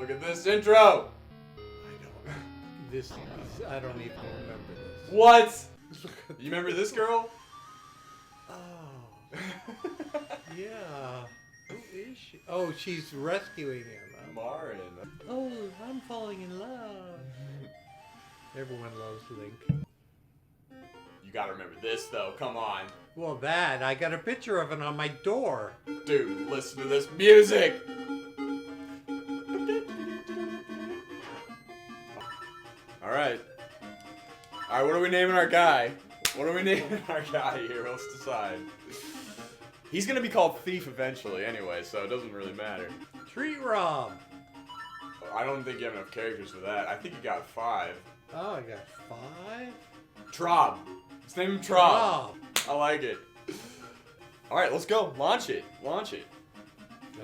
Look at this intro. I don't even remember this. What? You remember this girl? Oh. Yeah. Who is she? Oh, she's rescuing him. Marin. Oh, I'm falling in love. Everyone loves Link. You gotta remember this though, come on. Well, I got a picture of it on my door. Dude, listen to this music! Alright. Alright, what are we naming our guy? What are we naming our guy here? Let's decide. He's gonna be called Thief eventually anyway, so it doesn't really matter. Treat Rob. I don't think you have enough characters for that. I think you got 5. Oh, I got 5? Trob. Let's name him Trob. I like it. Alright, let's go. Launch it. Launch it.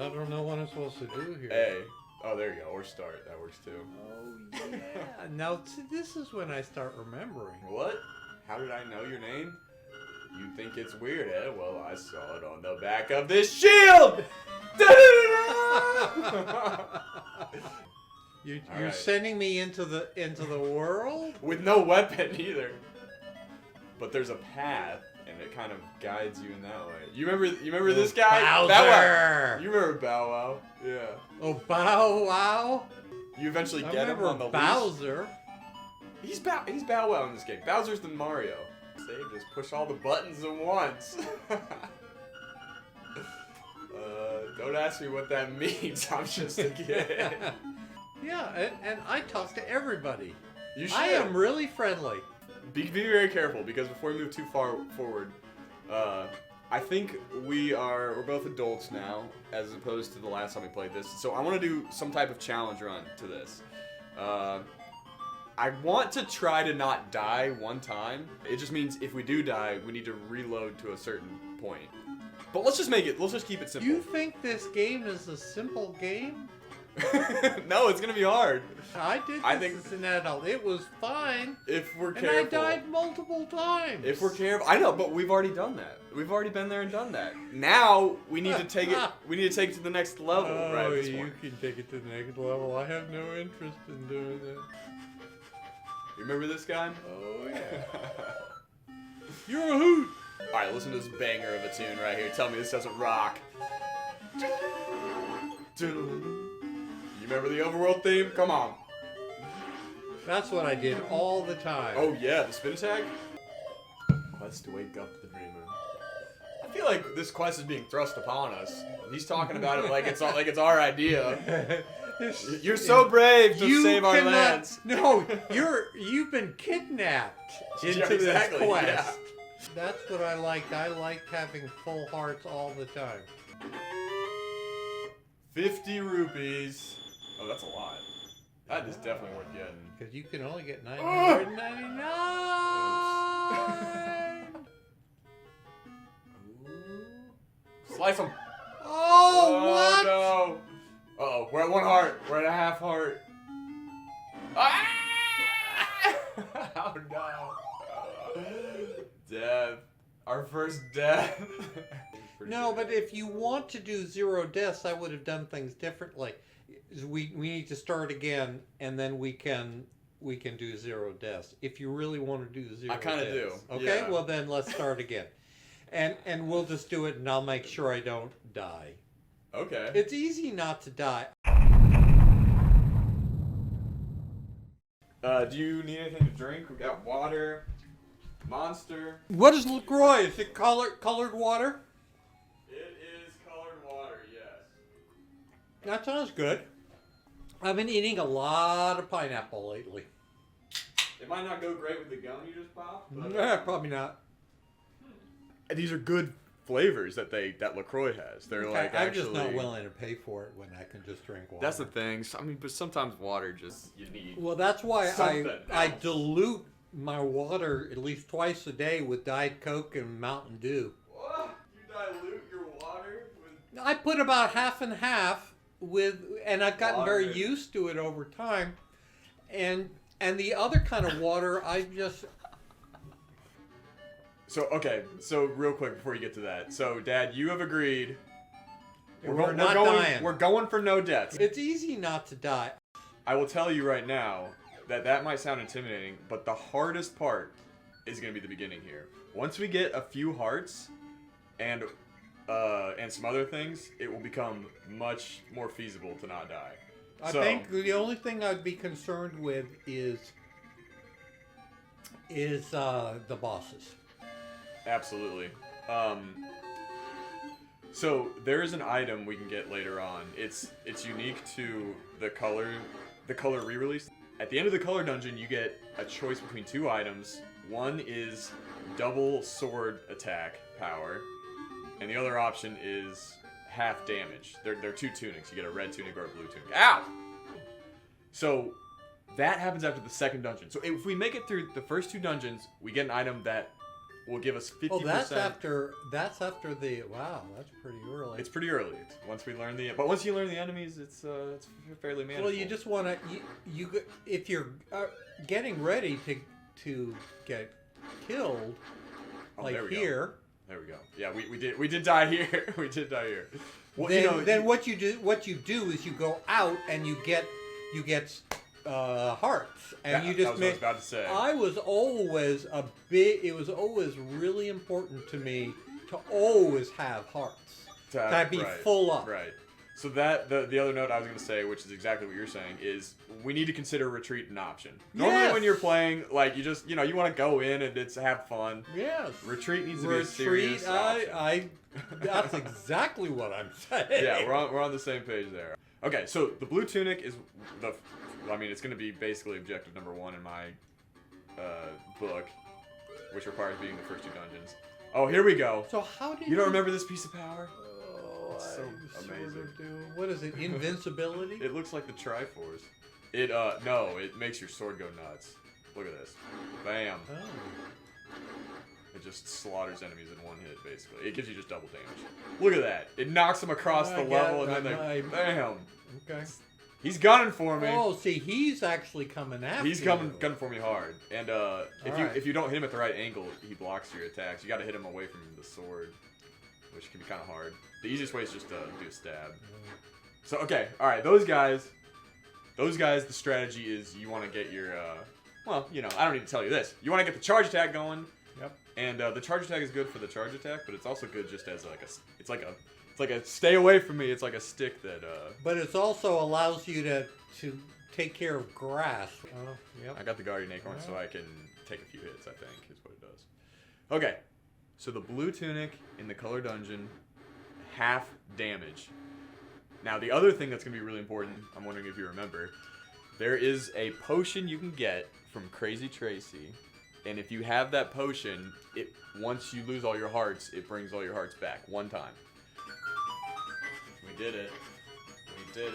I don't know what I'm supposed to do here. A. Oh, there you go. Or start. That works too. Oh, yeah. Now, see, this is when I start remembering. What? How did I know your name? You think it's weird, eh? Well, I saw it on the back of this shield! You're right. sending me into the world? With no weapon either. But there's a path, and it kind of guides you in that way. You remember this guy? Bowser! Bow Wow. You remember Bow Wow? Yeah. Oh, Bow Wow? You eventually get him on the Bowser. leash. He's Bow Wow in this game. Bowser's the Mario. Save, just push all the buttons at once. Don't ask me what that means. I'm just a kid. Yeah, and I talk to everybody. You should. I am really friendly. Be very careful, because before we move too far forward, I think we're both adults now, as opposed to the last time we played this. So I want to do some type of challenge run to this. I want to try to not die one time. It just means if we do die, we need to reload to a certain point. But let's just keep it simple. You think this game is a simple game? No, it's gonna be hard. I think as an adult. It was fine. If we're and careful. I died multiple times. If we're careful. I know, but we've already done that. We've already been there and done that. Now we need to take it. We need to take it to the next level. Right. At this you point. can take it to the next level. I have no interest in doing that. You remember this guy? Oh yeah. You're a hoot. All right, listen to this banger of a tune right here. Tell me this doesn't rock. You remember the overworld theme? Come on. That's what I did all the time. Oh yeah, the spin attack? Quest to wake up the dreamer. I feel like this quest is being thrust upon us. He's talking about it like it's our idea. You're so brave to save our lands. No, you've been kidnapped into this quest. Yeah. That's what I liked. I liked having full hearts all the time. 50 rupees. Oh, that's a lot. That is definitely worth getting. Because you can only get 999. Slice him. Oh, what? No. Uh-oh, we're at 1 heart. We're at a half heart. Ah! Oh no. Death. Our first death. No, but if you want to do 0 deaths, I would have done things differently. We need to start again, and then we can do 0 deaths. If you really want to do 0 I kind of do. Okay, yeah. Well then let's start again. And we'll just do it, and I'll make sure I don't die. Okay. It's easy not to die. Do you need anything to drink? We got water, Monster. What is LaCroix? Is it colored water? It is colored water, yes. That sounds good. I've been eating a lot of pineapple lately. It might not go great with the gum you just popped. But Yeah, probably not. these are good flavors that LaCroix has. They're like I'm actually. just not willing to pay for it when I can just drink water. That's the thing. I mean, but sometimes water just you need. Well, that's why something I else. dilute my water at least twice a day with Diet Coke and Mountain Dew. What? You dilute your water with. I put about half and half and I've gotten Water. very used to it over time. And the other kind of water, I just. So, okay, so real quick before you get to that. So, Dad, you have agreed We're not dying. We're going for no deaths. It's easy not to die. I will tell you right now that might sound intimidating, but the hardest part is going to be the beginning here. Once we get a few hearts and some other things, it will become much more feasible to not die. I think the only thing I'd be concerned with is the bosses. Absolutely. So there is an item we can get later on. It's unique to the color re-release. At the end of the color dungeon, you get a choice between two items. One is double sword attack power, and the other option is half damage. They're two tunics. You get a red tunic or a blue tunic. Ow! So that happens after the second dungeon. So if we make it through the first two dungeons, we get an item that will give us 50%. Oh, that's after the. Wow, that's pretty early. It's pretty early. Once you learn the enemies, it's fairly manageable. Well, you just want to if you're getting ready to get killed, like here. There we go. Yeah, we did die here. We did die here. Well, then what you do is you go out and you get hearts, and you just. That's what I was about to say. It was always really important to me to always have hearts. To be full up. Right. So that the other note I was going to say, which is exactly what you're saying, is we need to consider retreat an option. Normally when you're playing, like you just you want to go in and have fun. Yes. Retreat needs to be a serious option. That's exactly what I'm saying. Yeah, we're on the same page there. Okay, so the blue tunic is it's going to be basically objective number 1 in my book, which requires beating the first two dungeons. Oh, here we go. So how did you don't remember this piece of power? It's so amazing. Sort of do. What is it? Invincibility? It looks like the Triforce. No, it makes your sword go nuts. Look at this. Bam. Oh. It just slaughters enemies in one hit, basically. It gives you just double damage. Look at that. It knocks them across the level, and then bam. Okay. He's gunning for me. Oh, see, he's actually coming after He's gunning for me hard. And if you don't hit him at the right angle, he blocks your attacks. You got to hit him away from the sword, which can be kind of hard. The easiest way is just to do a stab. So, okay. All right. Those guys, the strategy is you want to get your, I don't need to tell you this. You want to get the charge attack going. Yep. And the charge attack is good for the charge attack, but it's also good just as it's like a stay away from me. It's like a stick that. But it also allows you to take care of grass. Yep. I got the guardian acorn, so I can take a few hits. I think is what it does. Okay, so the blue tunic in the color dungeon, half damage. Now the other thing that's gonna be really important, I'm wondering if you remember, there is a potion you can get from Crazy Tracy, and if you have that potion, once you lose all your hearts, it brings all your hearts back one time. We did it. Tail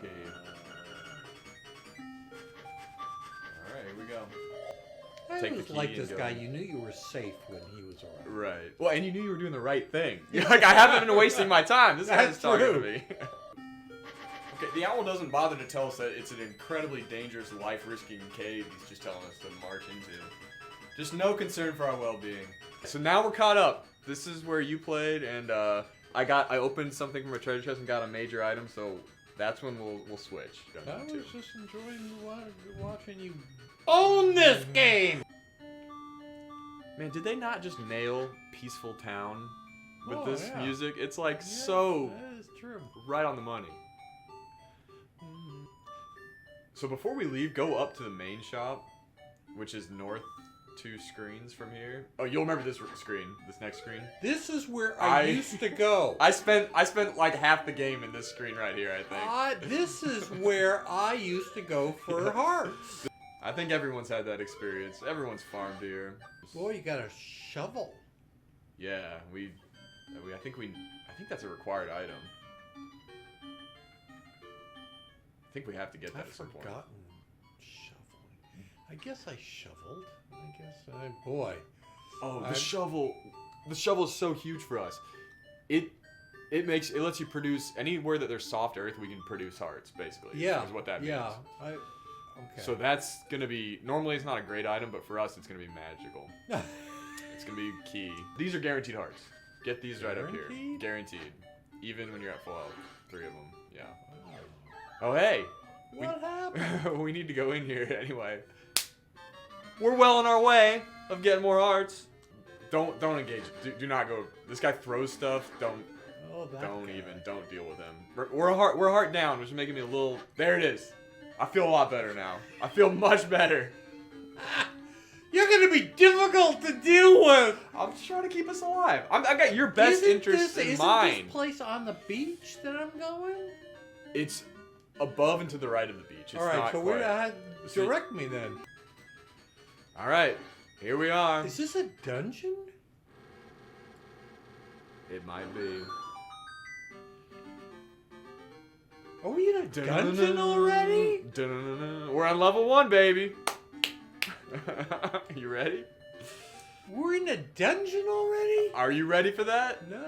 key. Alright, here we go. I was like this guy. You knew you were safe when he was around. Right. Well, and you knew you were doing the right thing. You're like, I haven't been wasting my time. This guy's talking to me. Okay, the owl doesn't bother to tell us that it's an incredibly dangerous, life-risking cave he's just telling us to march into. Just no concern for our well-being. So now we're caught up. This is where you played, and I opened something from a treasure chest and got a major item, so that's when we'll switch. I was just enjoying watching you own this game. Man, did they not just nail Peaceful Town with this music? It's like that is true. Right on the money. So before we leave, go up to the main shop, which is north 2 screens from here. Oh, you'll remember this screen, this next screen. This is where I used to go. I spent like half the game in this screen right here, I think. This is where I used to go for hearts. I think everyone's had that experience. Everyone's farmed here. Boy, you got a shovel. Yeah, I think that's a required item. I think we have to get that at some point. I've forgotten shoveling. I guess I shoveled. Boy. Oh, the shovel. The shovel is so huge for us. It lets you produce anywhere that there's soft earth. We can produce hearts, basically. Yeah. Is what that means. Yeah. Okay. So that's gonna be normally it's not a great item, but for us it's gonna be magical. It's gonna be key. These are guaranteed hearts. Get these right up here. Guaranteed? Guaranteed. Even when you're at full health. 3 of them. Yeah. Oh, hey. What happened? We need to go in here anyway. We're well on our way of getting more hearts. Don't engage. Do not go. This guy throws stuff. Don't deal with him. We're heart down, which is making me a little. There it is. I feel a lot better now. I feel much better. You're gonna be difficult to deal with. I'm just trying to keep us alive. I got your best interest in mind. Isn't this place on the beach that I'm going? It's above and to the right of the beach. It's all right, not so quite. direct me then. All right, here we are. Is this a dungeon? It might be. Are we in a dungeon already? We're on level 1, baby. You ready? We're in a dungeon already? Are you ready for that? No.